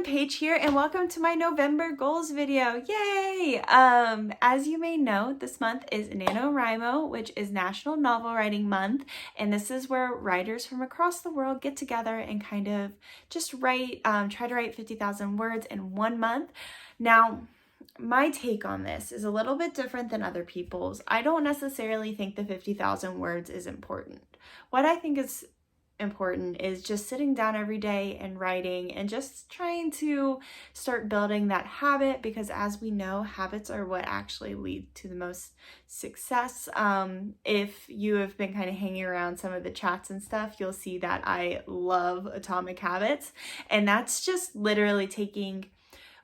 everyone, Paige here, and welcome to my November goals video. Yay! As you may know, this month is NaNoWriMo, which is National Novel Writing Month, and this is where writers from across the world get together and kind of just write, try to write 50,000 words in 1 month. Now, my take on this is a little bit different than other people's. I don't necessarily think the 50,000 words is important. What I think is important is just sitting down every day and writing and just trying to start building that habit, because as we know, habits are what actually lead to the most success. If you have been kind of hanging around some of the chats and stuff, you'll see that I love Atomic Habits, and that's just literally taking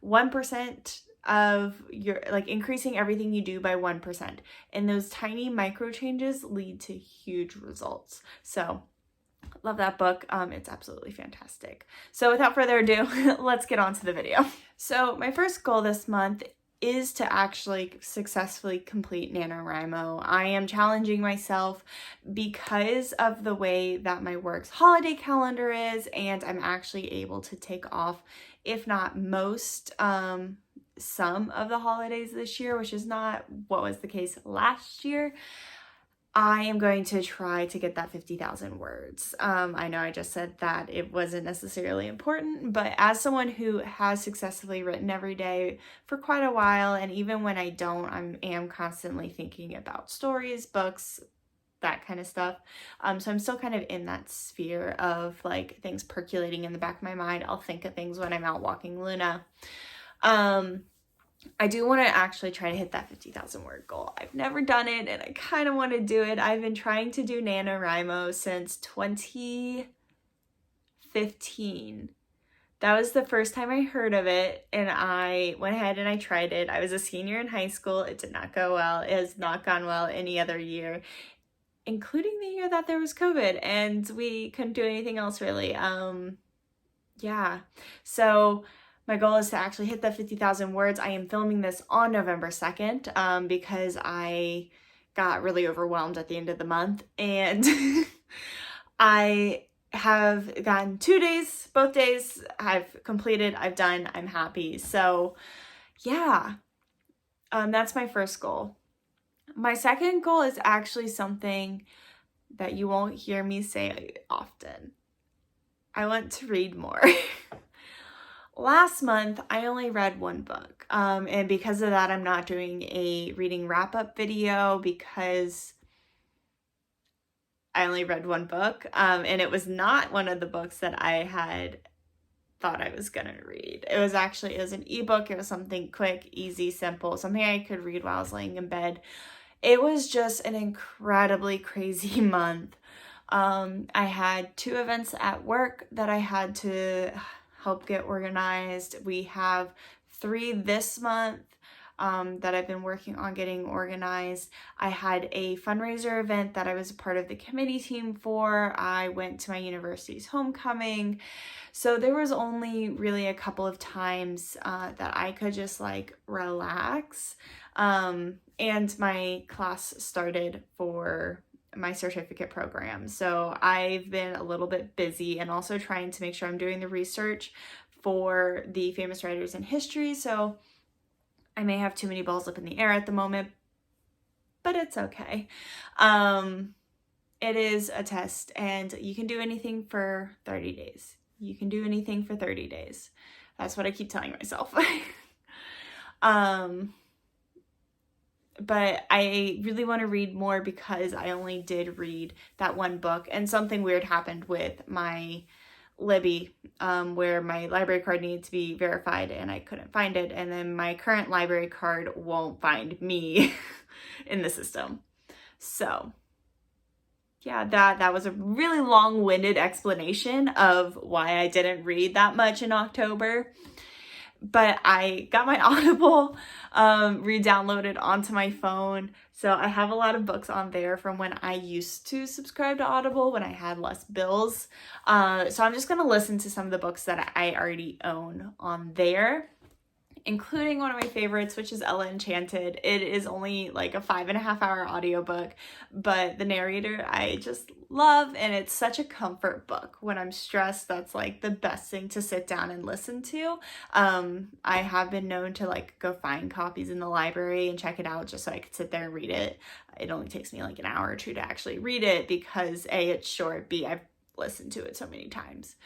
1% of your, like, increasing everything you do by 1%, and those tiny micro changes lead to huge results. So love that book. It's absolutely fantastic. So without further ado, let's get on to the video. So my first goal this month is to actually successfully complete NaNoWriMo. I am challenging myself because of the way that my work's holiday calendar is, and I'm actually able to take off, if not most, some of the holidays this year, which is not what was the case last year. I am going to try to get that 50,000 words. I know I just said that it wasn't necessarily important, but as someone who has successfully written every day for quite a while, and even when I don't, I am constantly thinking about stories, books, that kind of stuff. So I'm still kind of in that sphere of like things percolating in the back of my mind. I'll think of things when I'm out walking Luna. I do want to actually try to hit that 50,000 word goal. I've never done it, and I kind of want to do it. I've been trying to do NaNoWriMo since 2015. That was the first time I heard of it, and I went ahead and I tried it. I was a senior in high school. It did not go well. It has not gone well any other year, including the year that there was COVID, and we couldn't do anything else really. Yeah. So my goal is to actually hit that 50,000 words. I am filming this on November 2nd because I got really overwhelmed at the end of the month, and I have gotten 2 days, both days I've completed, I've done, I'm happy. So yeah, that's my first goal. My second goal is actually something that you won't hear me say often. I want to read more. Last month, I only read 1 book, and because of that, I'm not doing a reading wrap-up video because I only read 1 book, and it was not one of the books that I had thought I was gonna read. It was an ebook. It was something quick, easy, simple, something I could read while I was laying in bed. It was just an incredibly crazy month. I had 2 events at work that I had to help get organized. We have 3 this month that I've been working on getting organized. I had a fundraiser event that I was a part of the committee team for. I went to my university's homecoming. So there was only really a couple of times that I could just like relax. And my class started for my certificate program. So I've been a little bit busy and also trying to make sure I'm doing the research for the famous writers in history. So I may have too many balls up in the air at the moment, but it's okay. It is a test, and you can do anything for 30 days. You can do anything for 30 days. That's what I keep telling myself. But I really want to read more because I only did read that 1 book, and something weird happened with my Libby, where my library card needed to be verified and I couldn't find it, and then my current library card won't find me in the system. So yeah, that was a really long-winded explanation of why I didn't read that much in October. But I got my Audible re-downloaded onto my phone. So I have a lot of books on there from when I used to subscribe to Audible when I had less bills. So I'm just going to listen to some of the books that I already own on there. including one of my favorites, which is Enchanted. It is only like a 5.5-hour audiobook, but the narrator I just love, and it's such a comfort book. When I'm stressed, that's like the best thing to sit down and listen to. I have been known to like go find copies in the library and check it out just so I could sit there and read it. It only takes me like an hour or two to actually read it because A, it's short, B, I've listened to it so many times.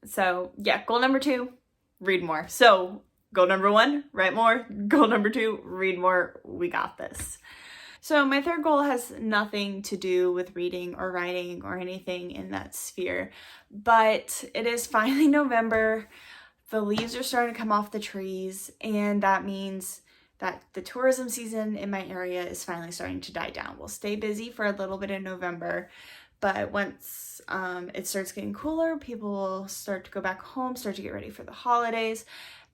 So yeah, goal number 2, read more. So goal number 1, write more. Goal number 2, read more. We got this. So my third goal has nothing to do with reading or writing or anything in that sphere, but it is finally November. The leaves are starting to come off the trees, and that means that the tourism season in my area is finally starting to die down. We'll stay busy for a little bit in November, but once it starts getting cooler, people will start to go back home, start to get ready for the holidays.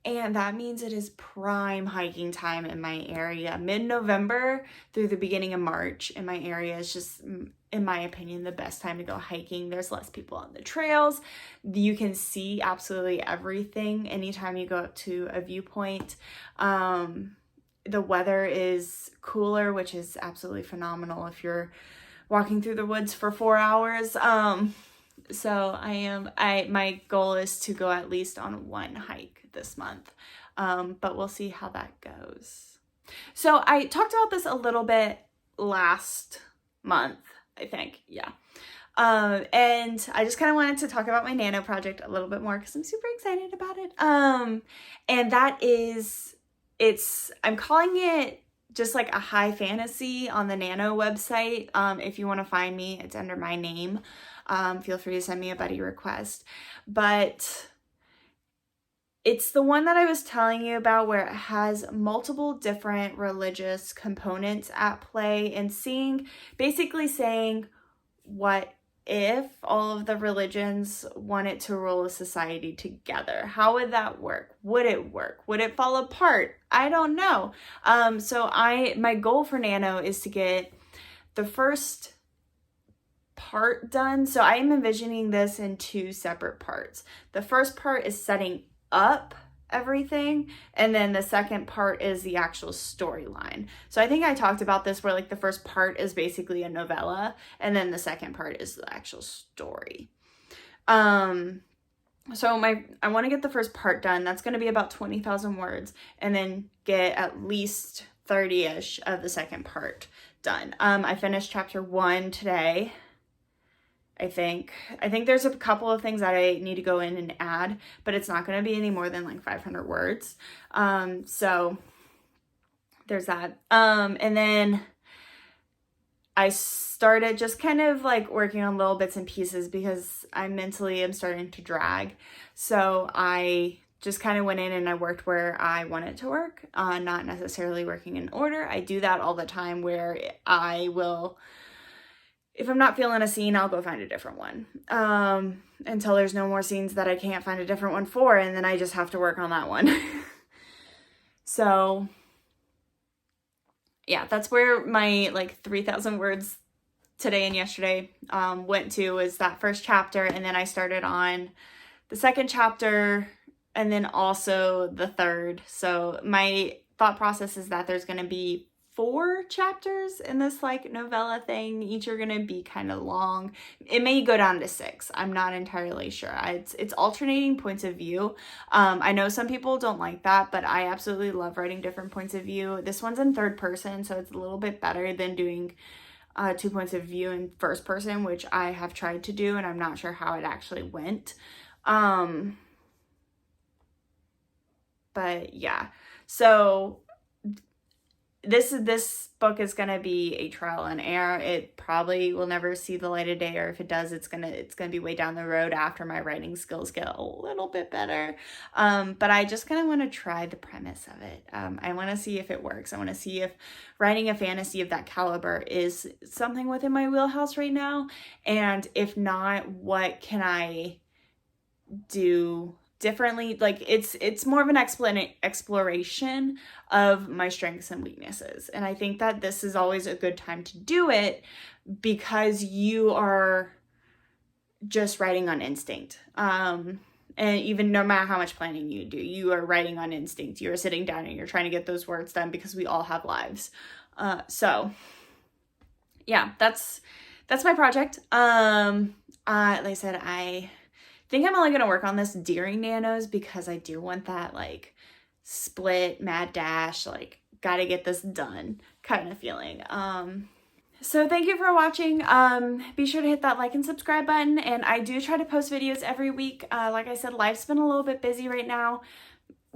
And that means it is prime hiking time in my area. Mid-November through the beginning of March in my area is just, in my opinion, the best time to go hiking. There's less people on the trails. You can see absolutely everything anytime you go up to a viewpoint. The weather is cooler, which is absolutely phenomenal if you're walking through the woods for 4 hours. So my goal is to go at least on one hike this month, but we'll see how that goes. So I talked about this a little bit last month, I think, yeah. And I just kind of wanted to talk about my Nano project a little bit more because I'm super excited about it. And that is, I'm calling it just like a high fantasy on the Nano website. If you want to find me, it's under my name. Feel free to send me a buddy request. But it's the one that I was telling you about where it has multiple different religious components at play, and basically saying, what if all of the religions wanted to rule a society together? How would that work? Would it work? Would it fall apart? I don't know. So my goal for Nano is to get the first part done. So I am envisioning this in 2 separate parts. The first part is setting up everything, and then the second part is the actual storyline. So I think I talked about this where like the first part is basically a novella, and then the second part is the actual story. So I want to get the first part done. That's going to be about 20,000 words, and then get at least 30-ish of the second part done. I finished chapter 1 today. I think there's a couple of things that I need to go in and add, but it's not going to be any more than like 500 words. So there's that. And then I started just kind of like working on little bits and pieces because I mentally am starting to drag. So I just kind of went in and I worked where I wanted to work, not necessarily working in order. I do that all the time where I will, if I'm not feeling a scene, I'll go find a different one until there's no more scenes that I can't find a different one for, and then I just have to work on that one. So yeah, that's where my like 3,000 words today and yesterday went to, is that first chapter, and then I started on the second chapter and then also the third. So my thought process is that there's going to be 4 chapters in this like novella thing. Each are gonna be kind of long. It may go down to 6. I'm not entirely sure. It's alternating points of view. I know some people don't like that, but I absolutely love writing different points of view. This one's in 3rd person, so it's a little bit better than doing 2 points of view in 1st person, which I have tried to do, and I'm not sure how it actually went. But yeah, so this book is going to be a trial and error. It probably will never see the light of day, or if it does, it's going to be way down the road after my writing skills get a little bit better. But I just kind of want to try the premise of it. I want to see if it works. I want to see if writing a fantasy of that caliber is something within my wheelhouse right now. And if not, what can I do differently? Like it's more of an exploration of my strengths and weaknesses, and I think that this is always a good time to do it because you are just writing on instinct. And even no matter how much planning you do, you are writing on instinct. You are sitting down and you're trying to get those words done because we all have lives. So yeah, that's my project. Like I said, I think I'm only going to work on this during nanos because I do want that like split, mad dash, like gotta get this done kind of feeling. So thank you for watching. Be sure to hit that like and subscribe button. And I do try to post videos every week. Like I said, life's been a little bit busy right now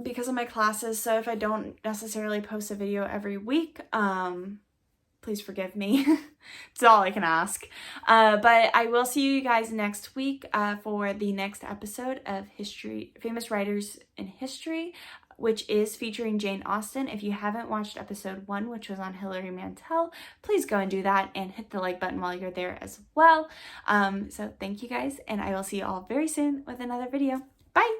because of my classes. So if I don't necessarily post a video every week, please forgive me. It's all I can ask. But I will see you guys next week for the next episode of Famous Writers in History, which is featuring Jane Austen. If you haven't watched episode 1, which was on Hilary Mantel, please go and do that and hit the like button while you're there as well. So thank you guys, and I will see you all very soon with another video. Bye!